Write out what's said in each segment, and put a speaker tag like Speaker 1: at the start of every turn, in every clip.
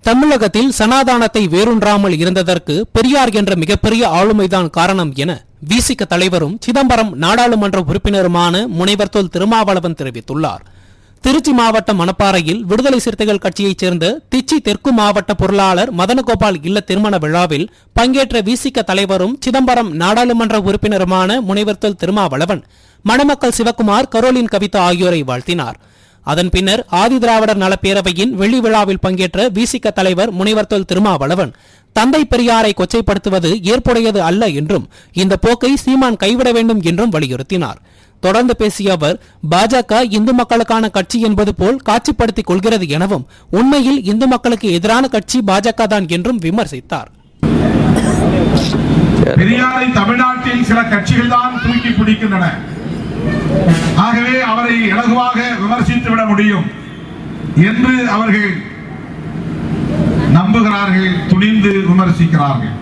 Speaker 1: தமிழகத்தில் சனாதானத்தை வேரூன்றாமல் இருந்ததற்கு பெரியார் என்ற மிகப்பெரிய ஆளுமைதான் காரணம் என விசிக தலைவரும் சிதம்பரம் நாடாளுமன்ற உறுப்பினருமான முனைவர் தொல் திருமாவளவன் தெரிவித்துள்ளார். திருச்சி மாவட்டம் மணப்பாறையில் விடுதலை சிறுத்தைகள் கட்சியைச் சேர்ந்த திருச்சி தெற்கு மாவட்ட பொருளாளர் மதனகோபால் இல்ல திருமண விழாவில் பங்கேற்ற விசிக தலைவரும் சிதம்பரம் நாடாளுமன்ற உறுப்பினருமான முனைவர் தொல் திருமாவளவன் மணமக்கள் சிவக்குமார், கரோலின் கவிதா ஆகியோரை வாழ்த்தினார். அதன் பின்னர் ஆதிதிராவிடர் நலப்பேரவையின் வெள்ளி விழாவில் பங்கேற்ற விசிக தலைவர் முனைவர் தொல் திருமாவளவன் தந்தை பெரியாரை கொச்சைப்படுத்துவது ஏற்புடையது அல்ல என்றும் இந்த போக்கை சீமான் கைவிட வேண்டும் என்றும் வலியுறுத்தினார். தொடர்ந்து பேசிய அவர், பாஜக இந்து மக்களுக்கான கட்சி என்பது போல் காட்சிப்படுத்திக் கொள்கிறது எனவும் உண்மையில் இந்து மக்களுக்கு எதிரான கட்சி பாஜக தான் என்றும் விமர்சித்தார்.
Speaker 2: பெரியாரை தமிழ்நாட்டில் சில கட்சிகள் தான் தூக்கி பிடிக்கின்றன. ஆகவே அவரை இலகுவாக விமர்சித்து விட முடியும் என்று அவர்கள் நம்புகிறார்கள், துணிந்து விமர்சிக்கிறார்கள்.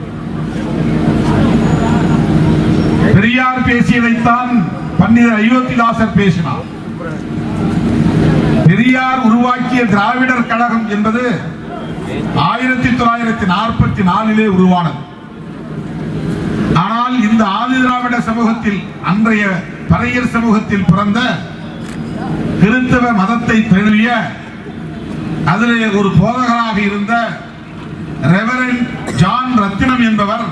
Speaker 2: பெரியார் பேசியதைத்தான் பண்டிதர் அயோத்திதாசர் பேசினார். பெரியார் உருவாக்கிய திராவிடர் கழகம் என்பது 1944 உருவானது. ஆனால் இந்த ஆதி திராவிட சமூகத்தில், அன்றைய பறையர் சமூகத்தில் பிறந்த கிறிஸ்தவ மதத்தை தழுவிய அதிலே ஒரு போதகராக இருந்த ரெவரண்ட் ஜான் ரத்தினம் என்பவர்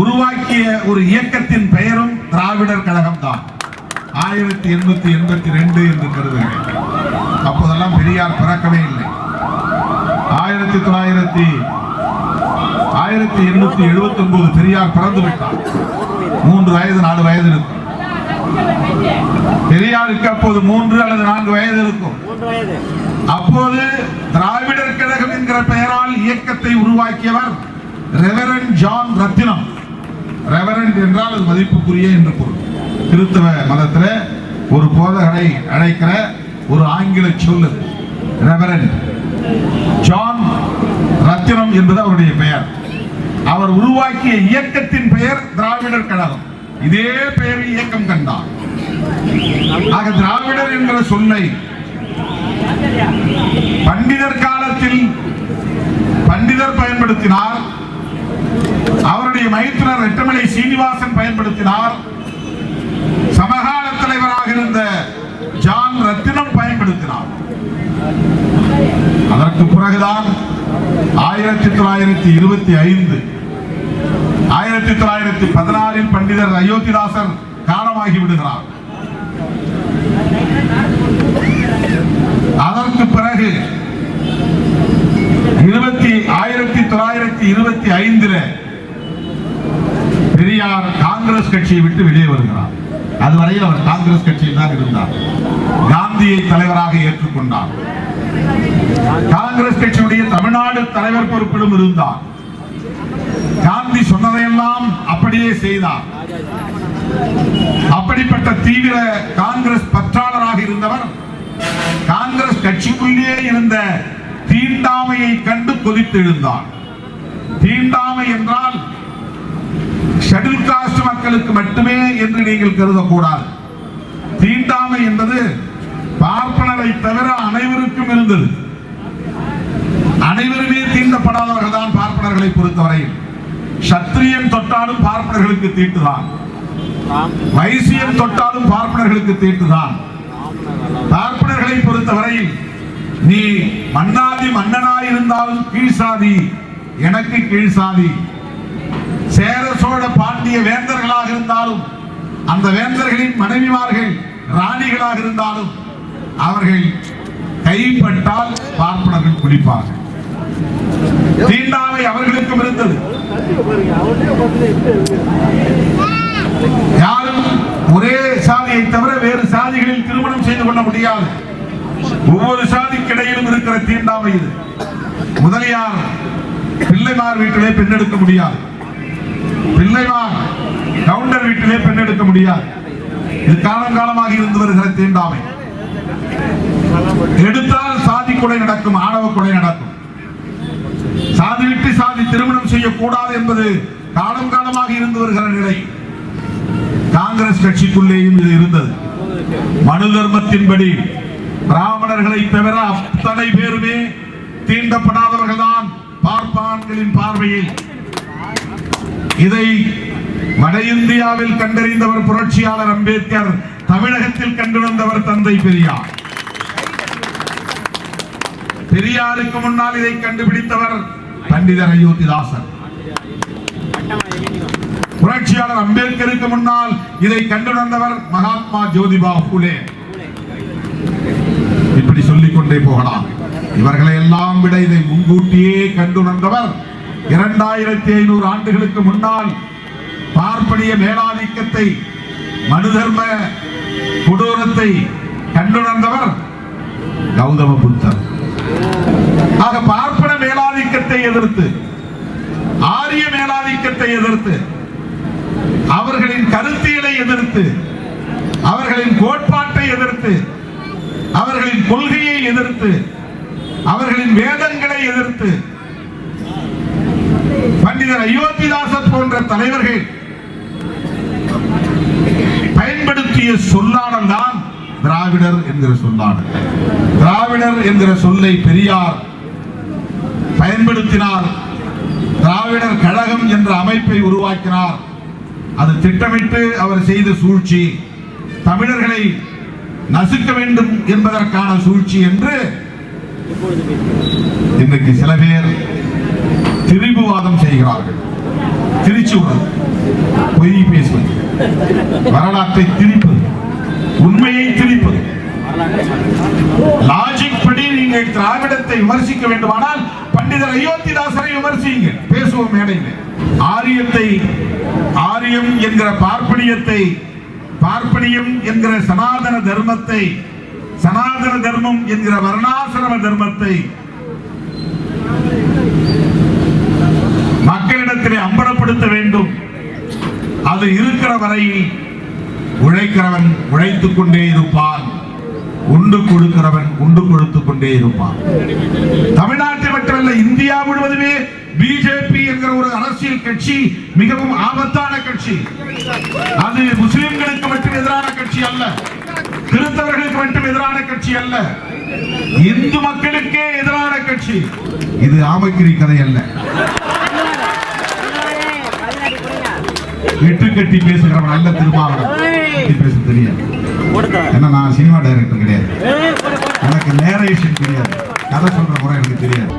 Speaker 2: உருவாக்கிய ஒரு இயக்கத்தின் பெயரும் திராவிடர் கழகம் தான். 1882 என்று கருதுகிறேன். அப்போதெல்லாம் பெரியார் பிறக்கவே இல்லை. 1879 பெரியார் பிறந்து விட்டார். 3 வயது 4 வயது இருக்கும். பெரியாருக்கு அப்போது 3 அல்லது 4 வயது இருக்கும். அப்போது திராவிடர் கழகம் என்கிற பெயரால் இயக்கத்தை உருவாக்கியவர் ரெவரண்ட் ஜான் ரத்தினம். ரெவரண்ட் என்றால் அது மதிப்புக்குரிய என்று பொருள். கிறிஸ்தவ மதத்தில் ஒரு போதகரை அழைக்கிற ஒரு ஆங்கில சொல் ரெவரண்ட். ஜான் ரத்தினம் என்பது அவருடைய பெயர். அவர் உருவாக்கிய இயக்கத்தின் பெயர் திராவிடர் கழகம். இதே பெயரில் இயக்கம் கண்டார். ஆக திராவிடர் என்கிற சொல்லை பண்டிதர் காலத்தில் பண்டிதர் பயன்படுத்தினார். அவருடைய மைத்துனர் ரெட்டமலை சீனிவாசன் பயன்படுத்தினார். சமகால தலைவராக இருந்த ஜான் ரத்தினம் பயன்படுத்தினார். அதற்கு பிறகுதான் 1925 1916 பண்டிதர் அயோத்திதாசர் காலமாகி விடுகிறார். அதற்கு பிறகு 1925 பெரியார் காங்கிரஸ் கட்சியை விட்டு வெளியே வருகிறார். அதுவரையில் அவர் காங்கிரஸ் கட்சியில் தான் இருந்தார். காந்தியை தலைவராக ஏற்றுக்கொண்டார். காங்கிரஸ் கட்சியுடைய தமிழ்நாடு தலைவர் பொறுப்பிலும் இருந்தார். காந்தி சொன்னதையெல்லாம் அப்படியே செய்தார். அப்படிப்பட்ட தீவிர காங்கிரஸ் பற்றாளராக இருந்தவர் காங்கிரஸ் கட்சிக்குள்ளே இருந்த தீண்டாமையை கண்டு கொதித்து எழுந்தார். தீண்டாமை என்றால் ஷெட்யூல் காஸ்ட் மக்களுக்கு மட்டுமே என்று நீங்கள் கருதக்கூடாது. தீண்டாமை என்பது பார்ப்பனரை தவிர அனைவருக்கும் இருந்தது. அனைவருமே தீண்டப்படாதவர்கள் தான் பார்ப்பனர்களை பொறுத்தவரையில். சத்திரியன் தொட்டாலும் பார்ப்பனர்களுக்கு தீட்டுதான். வைசியன் தொட்டாலும் பார்ப்பனர்களுக்கு தீட்டுதான். பார்ப்பனர்களை பொறுத்தவரையில் நீ மன்னாதி மன்னனாயிருந்தாலும் கீழ்சாதி, எனக்கு கீழ்சாதி. சேர சோழ பாண்டிய வேந்தர்களாக இருந்தாலும் அந்த வேந்தர்களின் மனைவிமார்கள் ராணிகளாக இருந்தாலும் அவர்கள் கைப்பட்டால் பார்ப்பனர்கள் குடிப்பார்கள். தீண்டாமை அவர்களுக்கும் இருந்தது. யாரும் ஒரே சாதியை தவிர வேறு சாதிகளில் திருமணம் செய்து கொள்ள முடியாது. ஒவ்வொரு சாதிக்கிடையிலும் இருக்கிற தீண்டாமை இது. முதலியார் பிள்ளைமார் வீட்டிலே பெண்ணெடுக்க முடியாது. பிள்ளைமார் கவுண்டர் வீட்டிலே பெண்ணெடுக்க முடியாது. இது காலங்காலமாக இருந்து வருகிற தீண்டாமை. எடுத்தால் சாதி கொலை நடக்கும், ஆணவ கொலை நடக்கும். சாதி விட்டு சாதி திருமணம் செய்யக்கூடாது என்பது காலம் காலமாக இருந்து வருகிற நிலை. காங்கிரஸ் கட்சிக்குள்ளேயும் இது இருந்தது. மனு தர்மத்தின்படி பிராமணர்களை தவிர அத்தனை பேருமே தீண்டப்படாதவர்கள் தான் பார்ப்பான்களின் பார்வையில். இதை வட இந்தியாவில் கண்டறிந்தவர் புரட்சியாளர் அம்பேத்கர், தமிழகத்தில் கண்டுணர்ந்தவர் தந்தை பெரியார். பெரியாருக்கு முன்னால் இதை கண்டுபிடித்தவர் பண்டிதர் அயோத்திதாசன். புரட்சியாளர் அம்பேத்கருக்கு முன்னால் இதை கண்டுணர்ந்தவர் மகாத்மா ஜோதிபா புலே. இப்படி சொல்லிக் கொண்டே போகலாம். இவர்களை எல்லாம் விட இதை முன்கூட்டியே கண்டுணர்ந்தவர் 2500 ஆண்டுகளுக்கு முன்னால் பார்ப்பனிய மேலாதிக்கத்தை, மனு தர்ம கொடூரத்தை கண்டுணர்ந்தவர் கௌதம புத்தர். ஆக பார்ப்பன மேலாதிக்கத்தை எதிர்த்து, ஆரிய மேலாதிக்கத்தை எதிர்த்து, அவர்களின் கருத்தியலை எதிர்த்து, அவர்களின் கோட்பாட்டை எதிர்த்து, அவர்களின் கொள்கையை எதிர்த்து, அவர்களின் வேதங்களை எதிர்த்து பண்டிதர் அயோத்திதாசர் போன்ற தலைவர்கள் பயன்படுத்திய சொல்லாடல் தான் திராவிடர் என்கிற சொல்லாடல். திராவிடர் என்கிற சொல்லை பெரியார் பயன்படுத்தினார். திராவிடர் கழகம் என்ற அமைப்பை உருவாக்கினார். அது திட்டமிட்டு அவர் செய்த சூழ்ச்சி, தமிழர்களை நசுக்க வேண்டும் என்பதற்கான சூழ்ச்சி என்று இன்றைக்கு சில பேர் திரிபுவாதம் செய்கிறார்கள். திருச்சுவர், பொய் பேசுவது, வரலாற்றை திரிப்பது, உண்மையை திரிப்பது. லாஜிக் படி நீங்கள் திராவிடத்தை விமர்சிக்க வேண்டுமானால் பண்டிதர் அயோத்திதாசரை விமர்சியுங்கள், பேசுவோம் மேடையில். ஆரியத்தை, ஆரியம் என்கிற பார்ப்பனியத்தை, பார்ப்பனியம் என்கிற சனாதன தர்மத்தை, சனாதன தர்மம் என்கிற வர்ணாசிரம தர்மத்தை மக்களிடத்திலே அம்பலப்படுத்த வேண்டும். அது இருக்கிற வரையில் உழைக்கிறவன் உழைத்துக் கொண்டே இருப்பான், உண்டு கொடுக்கிறவன் உண்டு கொடுத்துக் கொண்டே இருப்பான். தமிழ்நாட்டில் மட்டுமல்ல, இந்தியா முழுவதுமே பிஜேபி என்கிற ஒரு அரசியல் கட்சி மிகவும் ஆபத்தான கட்சி. அது முஸ்லிம்களுக்கு மட்டும் எதிரான கட்சி அல்ல, கிறிஸ்தவர்களுக்கு மட்டும் எதிரான கட்சி அல்ல, இந்து மக்களுக்கே எதிரான கட்சி. இது ஆமக்கிரி கதை அல்ல. எட்டு கட்டி பேசுகிறவன் அல்ல திருமாவளவன். பேச தெரியாது. ஏன்னா நான் சினிமா டைரக்டர் கிடையாது, எனக்கு நேரேஷன் தெரியாது, கதை சொல்ற முறை எனக்கு தெரியாது.